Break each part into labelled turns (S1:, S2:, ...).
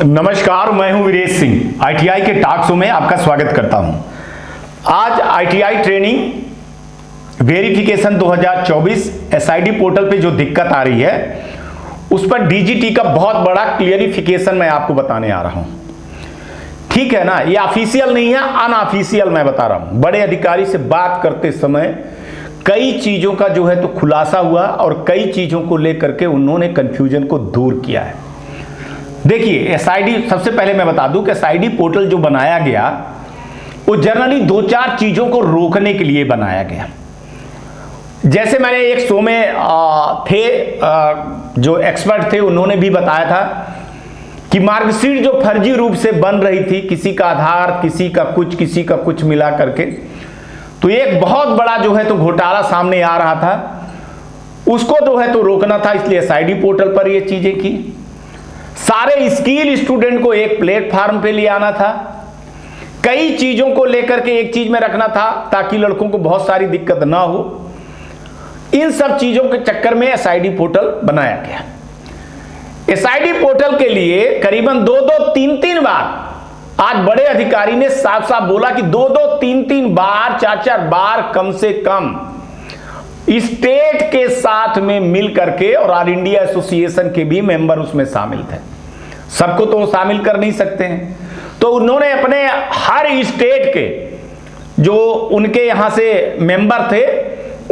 S1: नमस्कार, मैं हूं वीरेश सिंह। आईटीआई के टॉक शो में आपका स्वागत करता हूं। आज ITI training verification 2024 SID portal पे जो दिक्कत आ रही है उस पर डीजीटी का बहुत बड़ा क्लियरिफिकेशन मैं आपको बताने आ रहा हूं। ठीक है ना, ये ऑफिशियल नहीं है, अनऑफिशियल मैं बता रहा हूं। बड़े अधिकारी से बात करते समय कई चीजों का जो है तो खुलासा हुआ और कई चीजों को लेकर के उन्होंने कंफ्यूजन को दूर किया है। देखिए, एसआईडी, सबसे पहले मैं बता दूं कि एसआईडी पोर्टल जो बनाया गया वो जनरली दो चार चीजों को रोकने के लिए बनाया गया। जैसे मैंने एक शो में जो एक्सपर्ट थे उन्होंने भी बताया था कि मार्कशीट जो फर्जी रूप से बन रही थी, किसी का आधार, किसी का कुछ मिला करके, तो एक बहुत बड़ा जो है तो घोटाला सामने आ रहा था। उसको जो है तो रोकना था, इसलिए एसआईडी पोर्टल पर ये चीजें की। सारे स्किल स्टूडेंट को एक प्लेटफॉर्म पे ले आना था। कई चीजों को लेकर के एक चीज में रखना था ताकि लड़कों को बहुत सारी दिक्कत ना हो। इन सब चीजों के चक्कर में एसआईडी पोर्टल बनाया गया। एसआईडी पोर्टल के लिए करीबन 2-3 बार आज बड़े अधिकारी ने साफ साफ बोला कि 2-3 बार, 4 बार कम से कम स्टेट के साथ में मिल करके, और ऑल इंडिया एसोसिएशन के भी मेंबर उसमें शामिल थे। सबको तो शामिल कर नहीं सकते हैं, तो उन्होंने अपने हर स्टेट के जो उनके यहां से मेंबर थे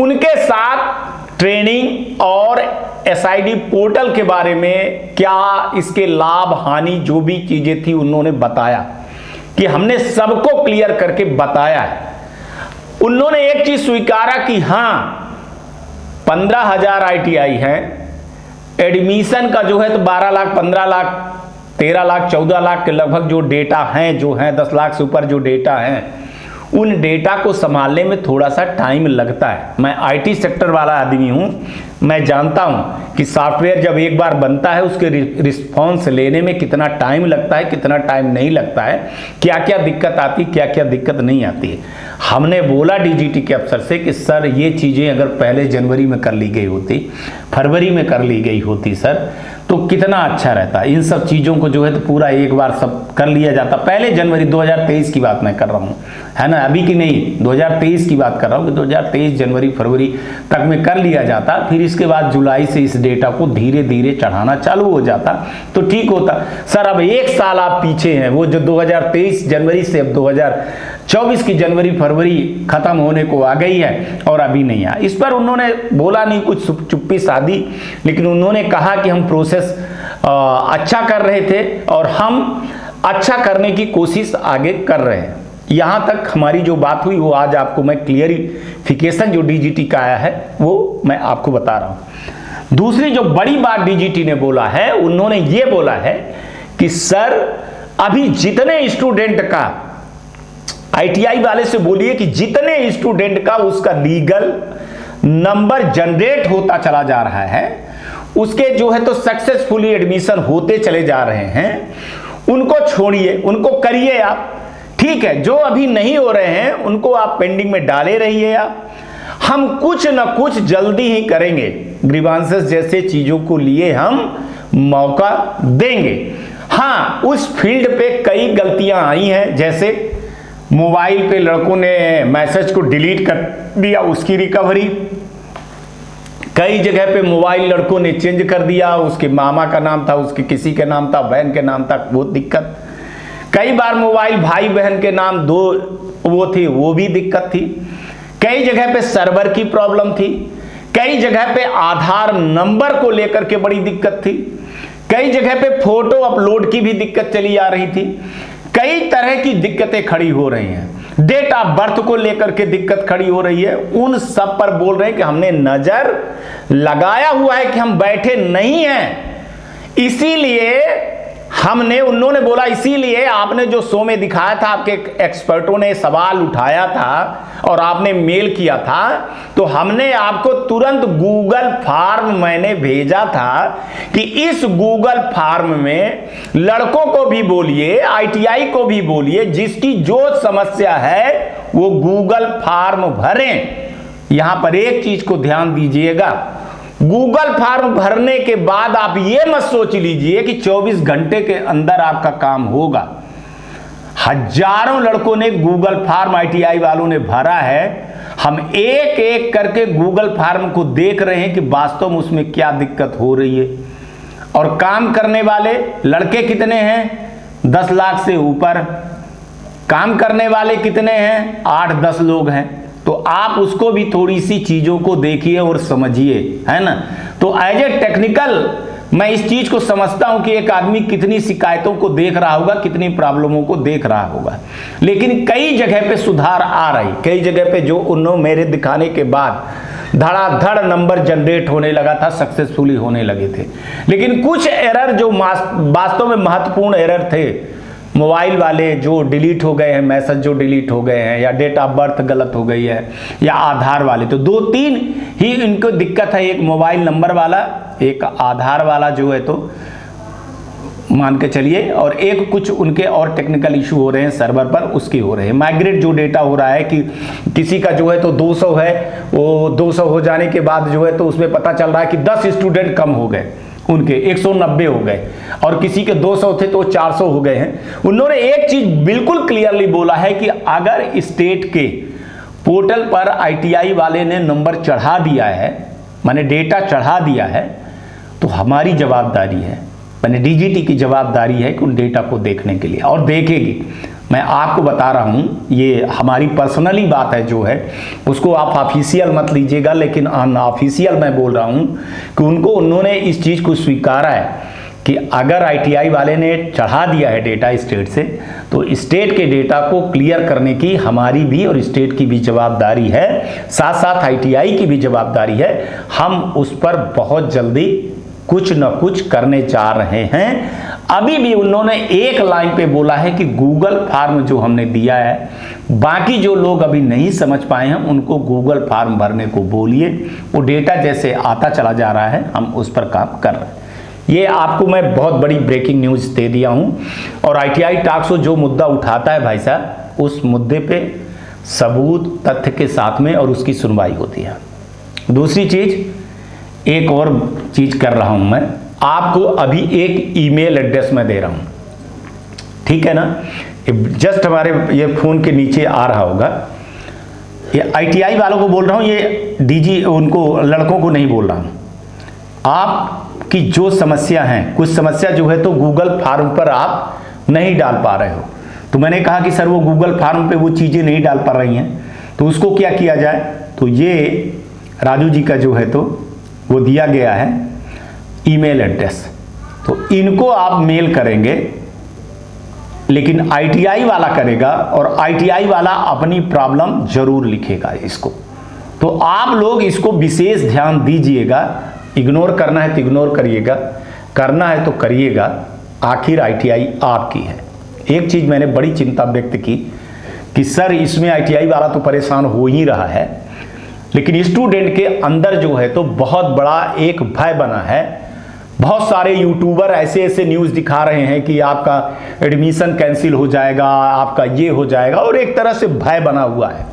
S1: उनके साथ ट्रेनिंग और एसआईडी पोर्टल के बारे में क्या इसके लाभ हानि जो भी चीजें थी उन्होंने बताया कि हमने सबको क्लियर करके बताया है। उन्होंने एक चीज स्वीकारा कि हां 15,000 आईटीआई हैं, एडमिशन का जो है तो 12 लाख, 15 लाख, 13 लाख, 14 लाख के लगभग जो डेटा हैं, जो हैं 10 लाख से ऊपर जो डेटा हैं, उन डेटा को संभालने में थोड़ा सा टाइम लगता है। मैं आईटी सेक्टर वाला आदमी हूं, मैं जानता हूं कि सॉफ्टवेयर जब एक बार बनता है उसके रिस्पॉन्स लेने में कितना टाइम लगता है, कितना टाइम नहीं लगता है, क्या क्या दिक्कत आती, क्या क्या दिक्कत नहीं आती है। हमने बोला डीजीटी के अफसर से कि सर ये चीज़ें अगर पहले जनवरी में कर ली गई होती, फरवरी में कर ली गई होती सर, तो कितना अच्छा रहता। इन सब चीज़ों को जो है तो पूरा एक बार सब कर लिया जाता। पहले जनवरी 2023 की बात मैं कर रहा हूँ, है ना, अभी की नहीं, 2023 की बात कर रहा हूँ कि 2023 जनवरी फरवरी तक में कर लिया जाता। फिर इसके बाद जुलाई से इस डेटा को धीरे धीरे चढ़ाना चालू हो जाता तो ठीक होता। सर अब 1 साल आप पीछे हैं, वो जो 2023 जनवरी से अब 2024 की जनवरी फरवरी खत्म होने को आ गई है और अभी नहीं आया। इस पर उन्होंने बोला नहीं, कुछ चुप्पी साधी, लेकिन उन्होंने कहा कि हम प्रोसेस अच्छा कर रहे थे और हम अच्छा करने की कोशिश आगे कर रहे हैं। यहां तक हमारी जो बात हुई वो आज आपको मैं क्लियरिफिकेशन जो डीजीटी का आया है वो मैं आपको बता रहा हूं। दूसरी जो बड़ी बात डीजीटी ने बोला है, उन्होंने ये बोला है कि सर अभी जितने स्टूडेंट का, आईटीआई वाले से बोलिए कि जितने स्टूडेंट का उसका लीगल नंबर जनरेट होता चला जा रहा है, उसके जो है तो सक्सेसफुली एडमिशन होते चले जा रहे हैं, उनको छोड़िए, उनको करिए आप। ठीक है, जो अभी नहीं हो रहे हैं उनको आप पेंडिंग में डाले रहिए। हम कुछ ना कुछ जल्दी ही करेंगे, ग्रीवांसेस जैसे चीजों को लिए हम मौका देंगे। हाँ, उस फील्ड पे कई गलतियां आई हैं, जैसे मोबाइल पे लड़कों ने मैसेज को डिलीट कर दिया, उसकी रिकवरी। कई जगह पे मोबाइल लड़कों ने चेंज कर दिया, उसके मामा का नाम था, उसके किसी के नाम था, बहन के नाम था, वो दिक्कत। कई बार मोबाइल भाई बहन के नाम दो वो थी, वो भी दिक्कत थी। कई जगह पे सर्वर की प्रॉब्लम थी, कई जगह पे आधार नंबर को लेकर के बड़ी दिक्कत थी, कई जगह पे फोटो अपलोड की भी दिक्कत चली आ रही थी। कई तरह की दिक्कतें खड़ी हो रही हैं, डेट ऑफ बर्थ को लेकर के दिक्कत खड़ी हो रही है। उन सब पर बोल रहे हैं कि हमने नजर लगाया हुआ है कि हम बैठे नहीं हैं, इसीलिए हमने, उन्होंने बोला इसीलिए आपने जो शो में दिखाया था, आपके एक्सपर्टों ने सवाल उठाया था और आपने मेल किया था, तो हमने आपको तुरंत गूगल फॉर्म मैंने भेजा था कि इस गूगल फॉर्म में लड़कों को भी बोलिए, आईटीआई को भी बोलिए, जिसकी जो समस्या है वो गूगल फॉर्म भरें। यहां पर एक चीज को ध्यान दीजिएगा, गूगल फॉर्म भरने के बाद आप ये मत सोच लीजिए कि 24 घंटे के अंदर आपका काम होगा। हजारों लड़कों ने गूगल फॉर्म ITI वालों ने भरा है। हम एक एक करके गूगल फॉर्म को देख रहे हैं कि वास्तव में उसमें क्या दिक्कत हो रही है। और काम करने वाले लड़के कितने हैं? 10 लाख से ऊपर। काम करने वाले कितने हैं? 8-10 लोग हैं। तो आप उसको भी थोड़ी सी चीज़ों को देखिए और समझिए, है ना। तो एज ए टेक्निकल मैं इस चीज़ को समझता हूं कि एक आदमी कितनी शिकायतों को देख रहा होगा, कितनी प्रॉब्लमों को देख रहा होगा। लेकिन कई जगह पे सुधार आ रही, कई जगह पे जो उन्होंने मेरे दिखाने के बाद धड़ाधड़ नंबर जनरेट होने लगा था, सक्सेसफुली होने लगे थे। लेकिन कुछ एरर जो वास्तव में महत्वपूर्ण एरर थे, मोबाइल वाले जो डिलीट हो गए हैं, मैसेज जो डिलीट हो गए हैं, या डेट ऑफ बर्थ गलत हो गई है, या आधार वाले, तो 2-3 ही इनको दिक्कत है। एक मोबाइल नंबर वाला, एक आधार वाला जो है तो मान के चलिए, और एक कुछ उनके और टेक्निकल इशू हो रहे हैं सर्वर पर, उसके हो रहे हैं। माइग्रेट जो डेटा हो रहा है कि किसी का जो है तो 200 है, वो 200 हो जाने के बाद जो है तो उसमें पता चल रहा है कि 10 स्टूडेंट कम हो गए, उनके 190 हो गए, और किसी के 200 थे तो 400 हो गए हैं। उन्होंने एक चीज बिल्कुल क्लियरली बोला है कि अगर स्टेट के पोर्टल पर ITI वाले ने नंबर चढ़ा दिया है, माने डेटा चढ़ा दिया है, तो हमारी जवाबदारी है, माने DGT की जवाबदारी है कि उन डेटा को देखने के लिए, और देखेगी। मैं आपको बता रहा हूं, ये हमारी पर्सनली बात है जो है, उसको आप ऑफिशियल मत लीजिएगा, लेकिन अनऑफिशियल मैं बोल रहा हूं कि उन्होंने इस चीज़ को स्वीकारा है कि अगर ITI वाले ने चढ़ा दिया है डेटा स्टेट से, तो स्टेट के डेटा को क्लियर करने की हमारी भी और स्टेट की भी जवाबदारी है, साथ साथ ITI की भी जवाबदारी है। हम उस पर बहुत जल्दी कुछ न कुछ करने जा रहे हैं। अभी भी उन्होंने एक लाइन पे बोला है कि गूगल फॉर्म जो हमने दिया है, बाकी जो लोग अभी नहीं समझ पाए हैं उनको गूगल फॉर्म भरने को बोलिए। वो डेटा जैसे आता चला जा रहा है, हम उस पर काम कर रहे हैं। ये आपको मैं बहुत बड़ी ब्रेकिंग न्यूज़ दे दिया हूं। और ITI टॉक्स जो मुद्दा उठाता है भाई साहब, उस मुद्दे पे सबूत तथ्य के साथ में और उसकी सुनवाई होती है। दूसरी चीज़, एक और चीज़ कर रहा हूं मैं आपको, अभी एक ईमेल एड्रेस मैं दे रहा हूं, ठीक है ना। जस्ट हमारे ये फ़ोन के नीचे आ रहा होगा। ये ITI वालों को बोल रहा हूं, ये DG उनको लड़कों को नहीं बोल रहा हूं। आपकी जो समस्या हैं, कुछ समस्या जो है तो गूगल फॉर्म पर आप नहीं डाल पा रहे हो, तो मैंने कहा कि सर वो गूगल फॉर्म पे वो चीज़ें नहीं डाल पा रही हैं, तो उसको क्या किया जाए। तो ये राजू जी का जो है तो वो दिया गया है ईमेल एड्रेस, तो इनको आप मेल करेंगे, लेकिन ITI वाला करेगा, और ITI वाला अपनी प्रॉब्लम जरूर लिखेगा इसको। तो आप लोग इसको विशेष ध्यान दीजिएगा। इग्नोर करना है तो इग्नोर करिएगा, करना है तो करिएगा, आखिर ITI आपकी है। एक चीज़ मैंने बड़ी चिंता व्यक्त की कि सर इसमें ITI वाला तो परेशान हो ही रहा है, लेकिन स्टूडेंट के अंदर जो है तो बहुत बड़ा एक भय बना है। बहुत सारे यूट्यूबर ऐसे ऐसे न्यूज़ दिखा रहे हैं कि आपका एडमिशन कैंसिल हो जाएगा, आपका ये हो जाएगा, और एक तरह से भय बना हुआ है।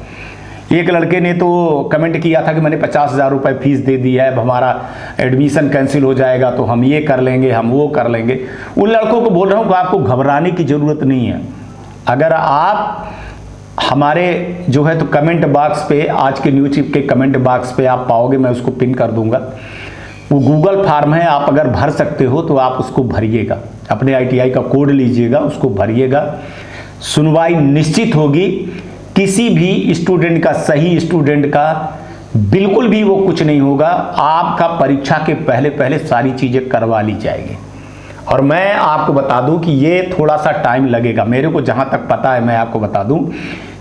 S1: एक लड़के ने तो कमेंट किया था कि मैंने 50,000 रुपये फीस दे दी है, अब हमारा एडमिशन कैंसिल हो जाएगा तो हम ये कर लेंगे, हम वो कर लेंगे। उन लड़कों को बोल रहा हूँ कि आपको घबराने की ज़रूरत नहीं है। अगर आप हमारे जो है तो कमेंट बॉक्स पे, आज के न्यूज़ के कमेंट बॉक्स पे आप पाओगे, मैं उसको पिन कर दूंगा। वो गूगल फॉर्म है, आप अगर भर सकते हो तो आप उसको भरिएगा, अपने ITI का कोड लीजिएगा, उसको भरिएगा। सुनवाई निश्चित होगी। किसी भी स्टूडेंट का, सही स्टूडेंट का बिल्कुल भी वो कुछ नहीं होगा। आपका परीक्षा के पहले पहले सारी चीज़ें करवा ली जाएगी। और मैं आपको बता दूं कि ये थोड़ा सा टाइम लगेगा, मेरे को जहाँ तक पता है मैं आपको बता दूं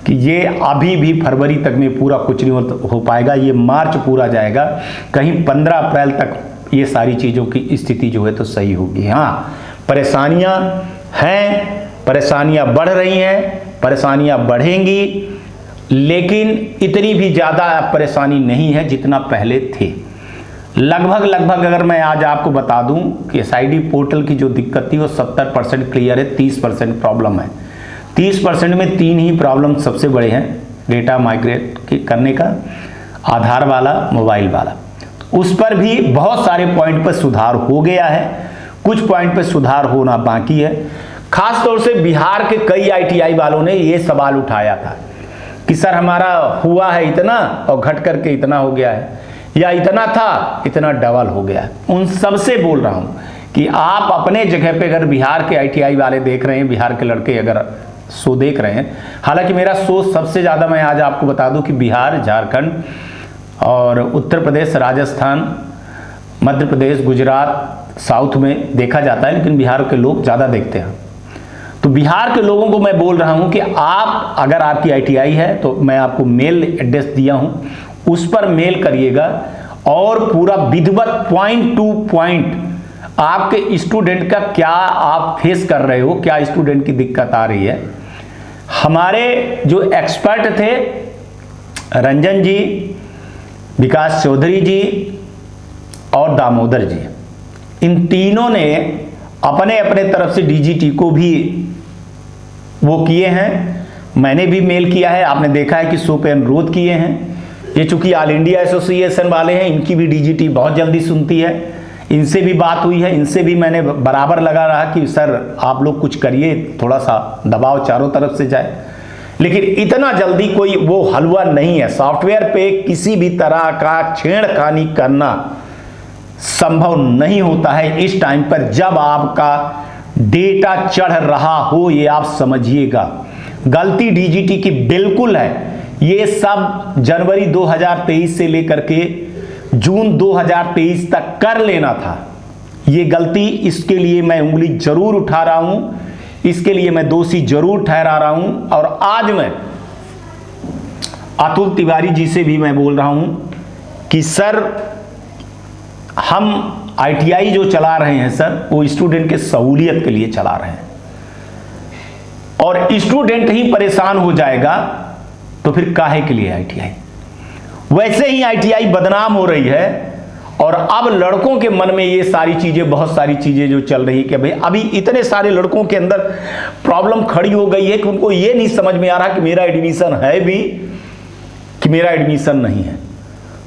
S1: कि ये अभी भी फरवरी तक में पूरा कुछ नहीं हो पाएगा। ये मार्च पूरा जाएगा, कहीं 15 अप्रैल तक ये सारी चीज़ों की स्थिति जो है तो सही होगी। हाँ, परेशानियाँ हैं, परेशानियाँ बढ़ रही हैं, परेशानियाँ बढ़ेंगी, लेकिन इतनी भी ज़्यादा परेशानी नहीं है जितना पहले थे। लगभग अगर मैं आज आपको बता दूं कि SID पोर्टल की जो दिक्कत थी वो 70% क्लियर है, 30% प्रॉब्लम है। 30% में 3 ही प्रॉब्लम सबसे बड़े हैं, डेटा माइग्रेट करने का, आधार वाला, मोबाइल वाला। उस पर भी बहुत सारे पॉइंट पर सुधार हो गया है, कुछ पॉइंट पर सुधार होना बाकी है। खास तौर से बिहार के कई आईटीआई वालों ने ये सवाल उठाया था कि सर हमारा हुआ है इतना और घट करके इतना हो गया है, या इतना था इतना डबल हो गया है। उन सबसे बोल रहा हूँ कि आप अपने जगह पे अगर बिहार के आईटीआई वाले देख रहे हैं, बिहार के लड़के अगर शो देख रहे हैं, हालांकि मेरा शो सबसे ज़्यादा, मैं आज आपको बता दूं कि बिहार, झारखंड और उत्तर प्रदेश, राजस्थान, मध्य प्रदेश, गुजरात, साउथ में देखा जाता है, लेकिन बिहार के लोग ज़्यादा देखते हैं। तो बिहार के लोगों को मैं बोल रहा हूं कि आप अगर आपकी आईटीआई है तो मैं आपको मेल एड्रेस दिया हूं, उस पर मेल करिएगा और पूरा विधिवत पॉइंट टू पॉइंट आपके स्टूडेंट का क्या आप फेस कर रहे हो, क्या स्टूडेंट की दिक्कत आ रही है। हमारे जो एक्सपर्ट थे रंजन जी, विकास चौधरी जी और दामोदर जी, इन तीनों ने अपने अपने तरफ से डीजीटी को भी वो किए हैं। मैंने भी मेल किया है, आपने देखा है कि शो पे अनुरोध किए हैं। ये चूंकि ऑल इंडिया एसोसिएशन वाले हैं, इनकी भी डीजीटी बहुत जल्दी सुनती है, इनसे भी बात हुई है, इनसे भी मैंने बराबर लगा रहा कि सर आप लोग कुछ करिए, थोड़ा सा दबाव चारों तरफ से जाए। लेकिन इतना जल्दी कोई वो हलवा नहीं है। सॉफ्टवेयर पे किसी भी तरह का छेड़खानी करना संभव नहीं होता है इस टाइम पर, जब आपका डेटा चढ़ रहा हो। ये आप समझिएगा, गलती डीजीटी की बिल्कुल है। ये सब जनवरी 2023 से लेकर के जून 2023 तक कर लेना था। ये गलती, इसके लिए मैं उंगली जरूर उठा रहा हूं, इसके लिए मैं दोषी जरूर ठहरा रहा हूं। और आज मैं अतुल तिवारी जी से भी मैं बोल रहा हूं कि सर हम आईटीआई जो चला रहे हैं सर, वो स्टूडेंट के सहूलियत के लिए चला रहे हैं, और स्टूडेंट ही परेशान हो जाएगा तो फिर काहे के लिए आईटीआई। वैसे ही आईटीआई बदनाम हो रही है, और अब लड़कों के मन में ये सारी चीजें, बहुत सारी चीजें जो चल रही है कि भाई अभी इतने सारे लड़कों के अंदर प्रॉब्लम खड़ी हो गई है कि उनको ये नहीं समझ में आ रहा कि मेरा एडमिशन है भी कि मेरा एडमिशन नहीं है।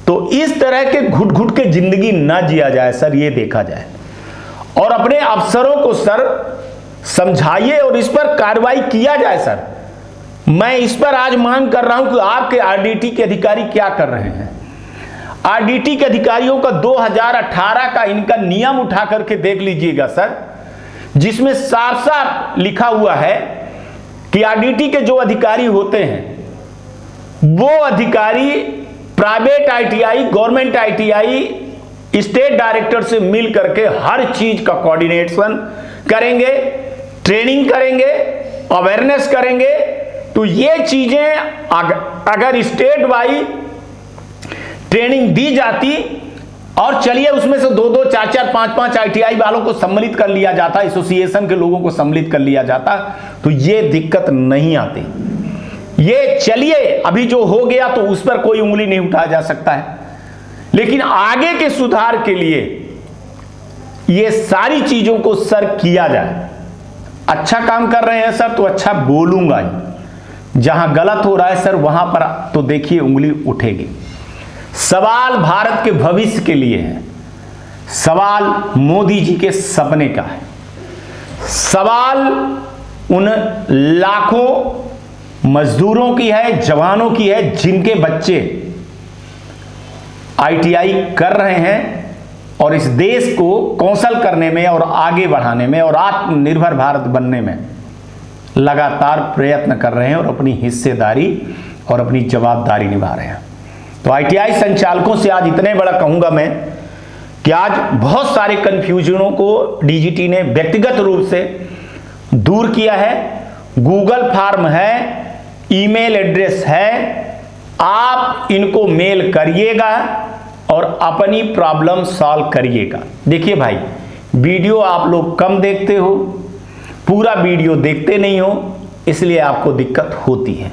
S1: तो इस तरह के घुट घुट के जिंदगी ना जिया जाए सर, ये देखा जाए, और अपने अफसरों को सर समझाइए और इस पर कार्रवाई किया जाए। सर मैं इस पर आज मांग कर रहा हूं कि आपके आरडीटी के अधिकारी क्या कर रहे हैं। आरडीटी के अधिकारियों का 2018 का इनका नियम उठा करके देख लीजिएगा सर, जिसमें साफ साफ लिखा हुआ है कि आरडीटी के जो अधिकारी होते हैं वो अधिकारी private ITI, government ITI, state director से मिल करके हर चीज का कोऑर्डिनेशन करेंगे, ट्रेनिंग करेंगे, अवेयरनेस करेंगे। तो ये चीजें अगर स्टेट वाइज ट्रेनिंग दी जाती, और चलिए उसमें से 2-2, 4-4, 5-5 आईटीआई वालों को सम्मिलित कर लिया जाता, एसोसिएशन के लोगों को सम्मिलित कर लिया जाता, तो ये दिक्कत नहीं आती। ये चलिए अभी जो हो गया तो उस पर कोई उंगली नहीं उठाया जा सकता है, लेकिन आगे के सुधार के लिए ये सारी चीजों को सर किया जाए। अच्छा काम कर रहे हैं सर तो अच्छा बोलूंगा ही, जहां गलत हो रहा है सर वहां पर तो देखिए उंगली उठेगी। सवाल भारत के भविष्य के लिए है, सवाल मोदी जी के सपने का है, सवाल उन लाखों मजदूरों की है, जवानों की है, जिनके बच्चे आईटीआई कर रहे हैं और इस देश को कौशल करने में और आगे बढ़ाने में और आत्मनिर्भर भारत बनने में लगातार प्रयत्न कर रहे हैं और अपनी हिस्सेदारी और अपनी जवाबदारी निभा रहे हैं। तो आईटीआई संचालकों से आज इतने बड़ा कहूंगा मैं कि आज बहुत सारे कंफ्यूजनों को डीजीटी ने व्यक्तिगत रूप से दूर किया है। गूगल फॉर्म है, ईमेल एड्रेस है, आप इनको मेल करिएगा और अपनी प्रॉब्लम सॉल्व करिएगा। देखिए भाई, वीडियो आप लोग कम देखते हो, पूरा वीडियो देखते नहीं हो, इसलिए आपको दिक्कत होती है।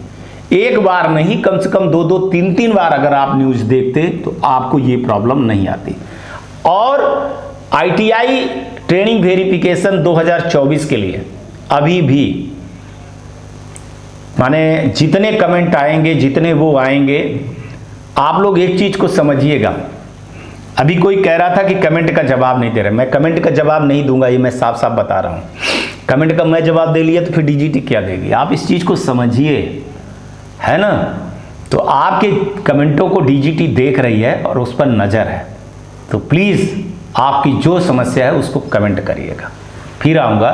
S1: एक बार नहीं, कम से कम 2-2, 3-3 बार अगर आप न्यूज़ देखते तो आपको ये प्रॉब्लम नहीं आती। और आईटीआई ट्रेनिंग वेरिफिकेशन 2024 के लिए अभी भी माने जितने कमेंट आएंगे, जितने वो आएंगे, आप लोग एक चीज को समझिएगा, अभी कोई कह रहा था कि कमेंट का जवाब नहीं दे रहे। मैं कमेंट का जवाब नहीं दूंगा, ये मैं साफ साफ बता रहा हूँ। कमेंट का मैं जवाब दे लिया तो फिर डीजीटी क्या देगी? आप इस चीज़ को समझिए, है ना। तो आपके कमेंटों को डीजीटी देख रही है और उस पर नज़र है, तो प्लीज़ आपकी जो समस्या है उसको कमेंट करिएगा। फिर आऊँगा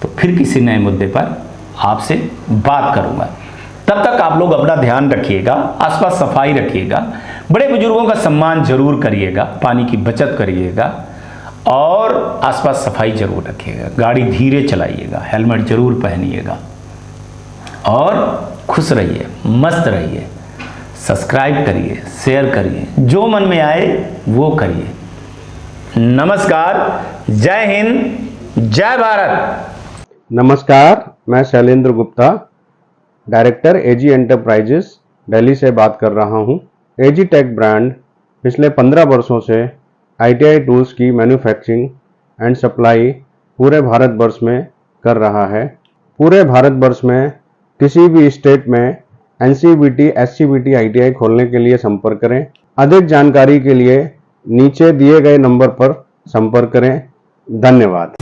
S1: तो फिर किसी नए मुद्दे पर आपसे बात करूँगा। तब तक आप लोग अपना ध्यान रखिएगा, आसपास सफाई रखिएगा, बड़े बुजुर्गों का सम्मान जरूर करिएगा, पानी की बचत करिएगा और आसपास सफाई जरूर रखिएगा। गाड़ी धीरे चलाइएगा, हेलमेट जरूर पहनिएगा और खुश रहिए, मस्त रहिए। सब्सक्राइब करिए, शेयर करिए, जो मन में आए वो करिए। नमस्कार, जय हिंद, जय भारत।
S2: नमस्कार, मैं शैलेंद्र गुप्ता, डायरेक्टर एजी एंटरप्राइजेस दिल्ली से बात कर रहा हूं। एजी टेक ब्रांड पिछले 15 वर्षों से आईटीआई टूल्स की मैन्युफैक्चरिंग एंड सप्लाई पूरे भारतवर्ष में कर रहा है। पूरे भारतवर्ष में किसी भी स्टेट में एनसीबीटी, एससीबीटी आईटीआई खोलने के लिए संपर्क करें। अधिक जानकारी के लिए नीचे दिए गए नंबर पर संपर्क करें। धन्यवाद।